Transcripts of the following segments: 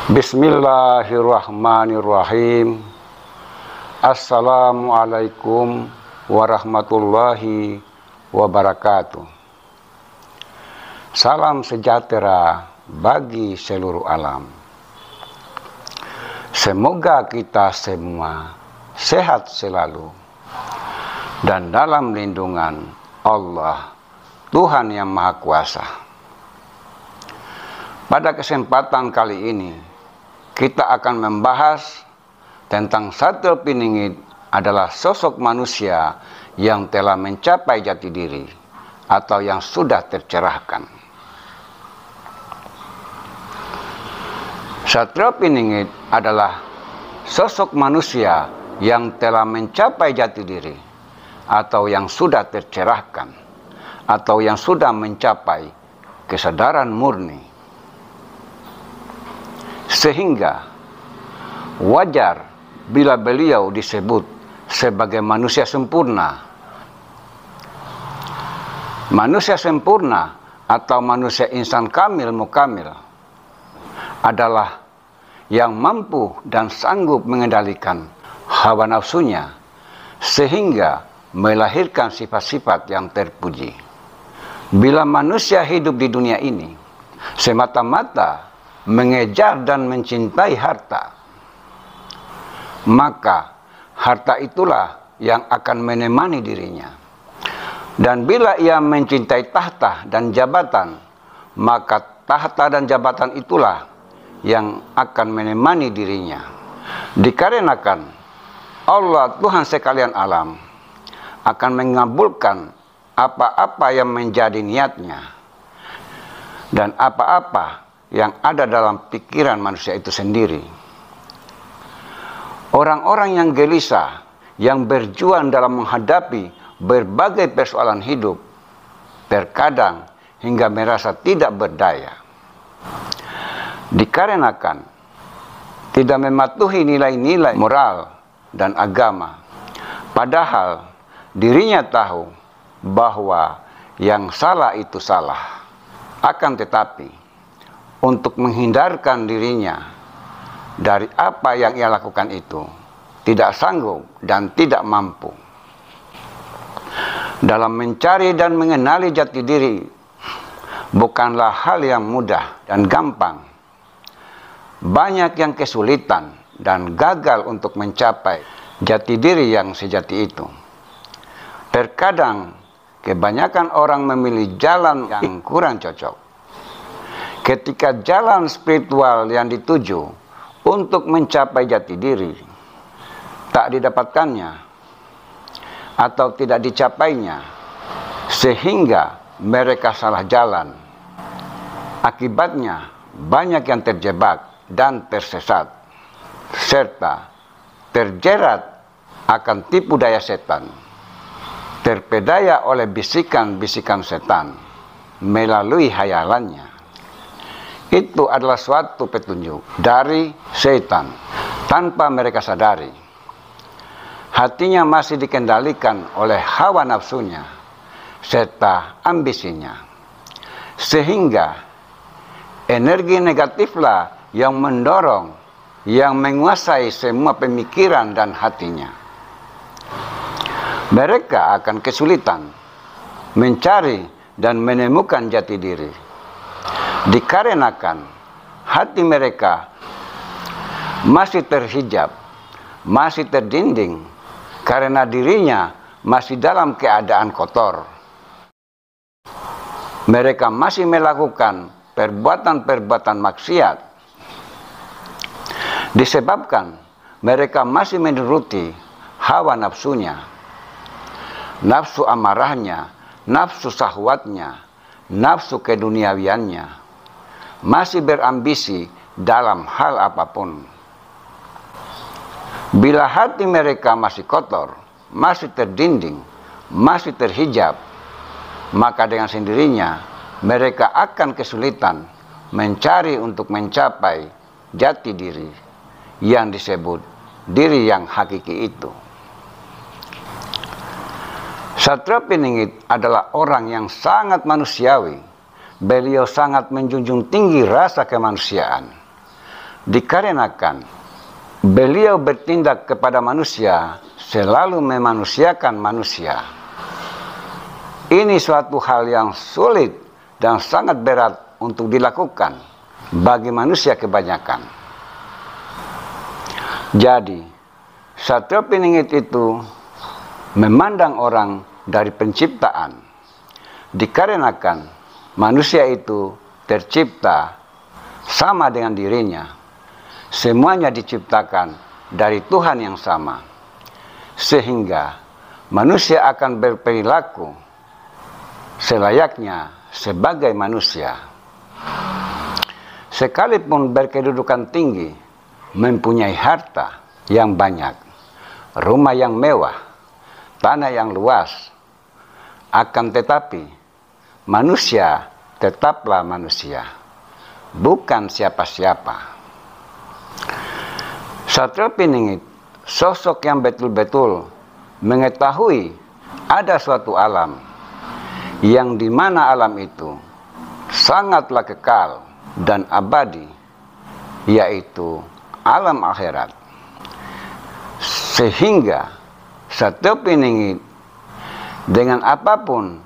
Bismillahirrahmanirrahim. Assalamualaikum warahmatullahi wabarakatuh. Salam sejahtera bagi seluruh alam. Semoga kita semua sehat selalu dan dalam lindungan Allah, Tuhan yang Maha Kuasa. Pada kesempatan kali ini, kita akan membahas tentang Satrio Piningit adalah sosok manusia yang telah mencapai jati diri atau yang sudah tercerahkan. Satrio Piningit adalah sosok manusia yang telah mencapai jati diri atau yang sudah tercerahkan atau yang sudah mencapai kesadaran murni. Sehingga wajar bila beliau disebut sebagai manusia sempurna. Manusia sempurna atau manusia insan kamil mukamil adalah yang mampu dan sanggup mengendalikan hawa nafsunya sehingga melahirkan sifat-sifat yang terpuji. Bila manusia hidup di dunia ini semata-mata mengejar dan mencintai harta, maka harta itulah yang akan menemani dirinya. Dan bila ia mencintai tahta dan jabatan, maka tahta dan jabatan itulah yang akan menemani dirinya. Dikarenakan Allah Tuhan sekalian alam akan mengabulkan apa-apa yang menjadi niatnya dan apa-apa yang ada dalam pikiran manusia itu sendiri. Orang-orang yang gelisah, yang berjuang dalam menghadapi berbagai persoalan hidup, terkadang hingga merasa tidak berdaya. Dikarenakan tidak mematuhi nilai-nilai moral dan agama, padahal dirinya tahu bahwa yang salah itu salah. Akan tetapi, untuk menghindarkan dirinya dari apa yang ia lakukan itu, tidak sanggup dan tidak mampu. Dalam mencari dan mengenali jati diri bukanlah hal yang mudah dan gampang. Banyak yang kesulitan dan gagal untuk mencapai jati diri yang sejati itu. Terkadang kebanyakan orang memilih jalan yang kurang cocok. Ketika jalan spiritual yang dituju untuk mencapai jati diri tak didapatkannya atau tidak dicapainya, sehingga mereka salah jalan. Akibatnya banyak yang terjebak dan tersesat, serta terjerat akan tipu daya setan, terpedaya oleh bisikan-bisikan setan melalui hayalannya. Itu adalah suatu petunjuk dari setan tanpa mereka sadari. Hatinya masih dikendalikan oleh hawa nafsunya serta ambisinya, sehingga energi negatiflah yang mendorong, yang menguasai semua pemikiran dan hatinya. Mereka akan kesulitan mencari dan menemukan jati diri, dikarenakan hati mereka masih terhijab, masih terdinding, karena dirinya masih dalam keadaan kotor. Mereka masih melakukan perbuatan-perbuatan maksiat, disebabkan mereka masih menuruti hawa nafsunya, nafsu amarahnya, nafsu syahwatnya, nafsu keduniawiannya, masih berambisi dalam hal apapun. Bila hati mereka masih kotor, masih terdinding, masih terhijab, maka dengan sendirinya mereka akan kesulitan mencari untuk mencapai jati diri yang disebut diri yang hakiki itu. Satrio Piningit adalah orang yang sangat manusiawi. Beliau sangat menjunjung tinggi rasa kemanusiaan. Dikarenakan beliau bertindak kepada manusia, selalu memanusiakan manusia. Ini suatu hal yang sulit dan sangat berat untuk dilakukan bagi manusia kebanyakan. Jadi, Satrio Piningit itu memandang orang dari penciptaan, dikarenakan manusia itu tercipta sama dengan dirinya. Semuanya diciptakan dari Tuhan yang sama, sehingga manusia akan berperilaku selayaknya sebagai manusia. Sekalipun berkedudukan tinggi, mempunyai harta yang banyak, rumah yang mewah, tanah yang luas, akan tetapi manusia tetaplah manusia, bukan siapa-siapa. Satrio Piningit, sosok yang betul-betul mengetahui ada suatu alam, yang dimana alam itu sangatlah kekal dan abadi, yaitu alam akhirat. Sehingga Satrio Piningit dengan apapun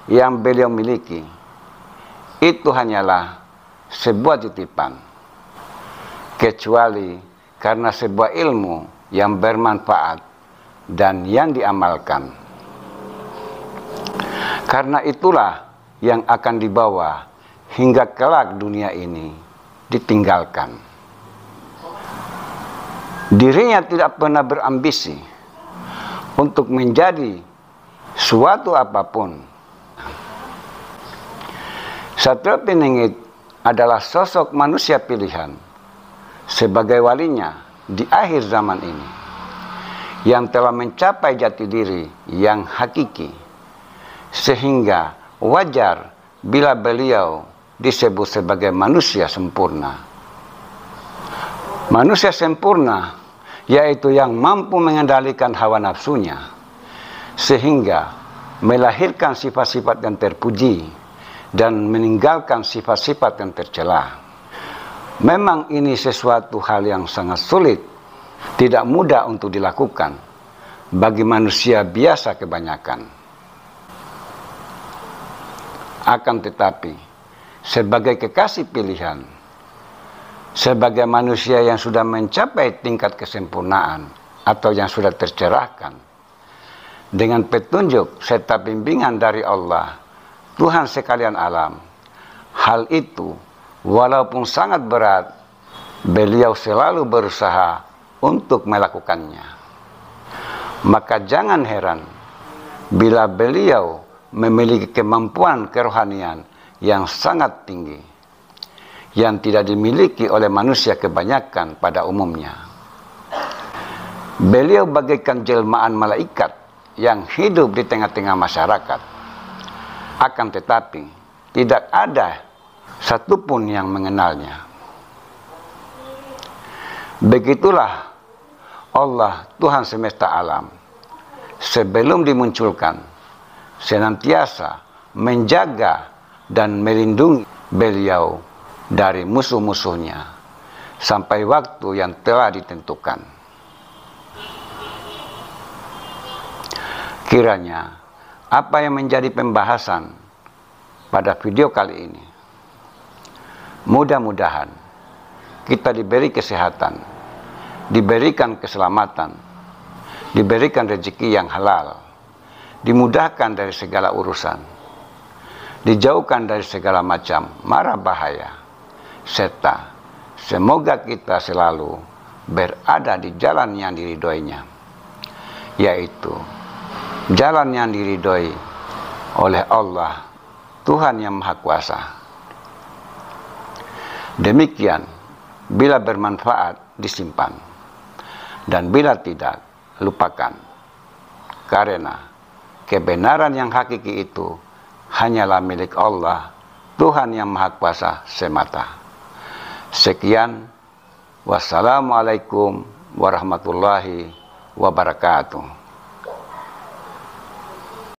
yang beliau miliki, itu hanyalah sebuah titipan, kecuali karena sebuah ilmu yang bermanfaat dan yang diamalkan. Karena itulah yang akan dibawa hingga kelak dunia ini ditinggalkan. Dirinya tidak pernah berambisi untuk menjadi suatu apapun. Satrio Piningit adalah sosok manusia pilihan sebagai walinya di akhir zaman ini, yang telah mencapai jati diri yang hakiki, sehingga wajar bila beliau disebut sebagai manusia sempurna. Manusia sempurna yaitu yang mampu mengendalikan hawa nafsunya, sehingga melahirkan sifat-sifat yang terpuji dan meninggalkan sifat-sifat yang tercela. Memang ini sesuatu hal yang sangat sulit, tidak mudah untuk dilakukan bagi manusia biasa kebanyakan. Akan tetapi, sebagai kekasih pilihan, sebagai manusia yang sudah mencapai tingkat kesempurnaan atau yang sudah tercerahkan, dengan petunjuk serta bimbingan dari Allah, Tuhan sekalian alam, hal itu walaupun sangat berat, beliau selalu berusaha untuk melakukannya. Maka jangan heran bila beliau memiliki kemampuan kerohanian yang sangat tinggi, yang tidak dimiliki oleh manusia kebanyakan pada umumnya. Beliau bagaikan jelmaan malaikat yang hidup di tengah-tengah masyarakat. Akan tetapi, tidak ada satupun yang mengenalnya. Begitulah Allah, Tuhan semesta alam, sebelum dimunculkan, senantiasa menjaga dan melindungi beliau dari musuh-musuhnya sampai waktu yang telah ditentukan. Kiranya apa yang menjadi pembahasan pada video kali ini, mudah-mudahan kita diberi kesehatan, diberikan keselamatan, diberikan rezeki yang halal, dimudahkan dari segala urusan, dijauhkan dari segala macam mara bahaya, serta semoga kita selalu berada di jalan yang diridhoinya, yaitu jalan yang diridhoi oleh Allah, Tuhan yang Maha Kuasa. Demikian, bila bermanfaat disimpan, dan bila tidak, lupakan. Karena kebenaran yang hakiki itu hanyalah milik Allah, Tuhan yang Maha Kuasa semata. Sekian, wassalamualaikum warahmatullahi wabarakatuh.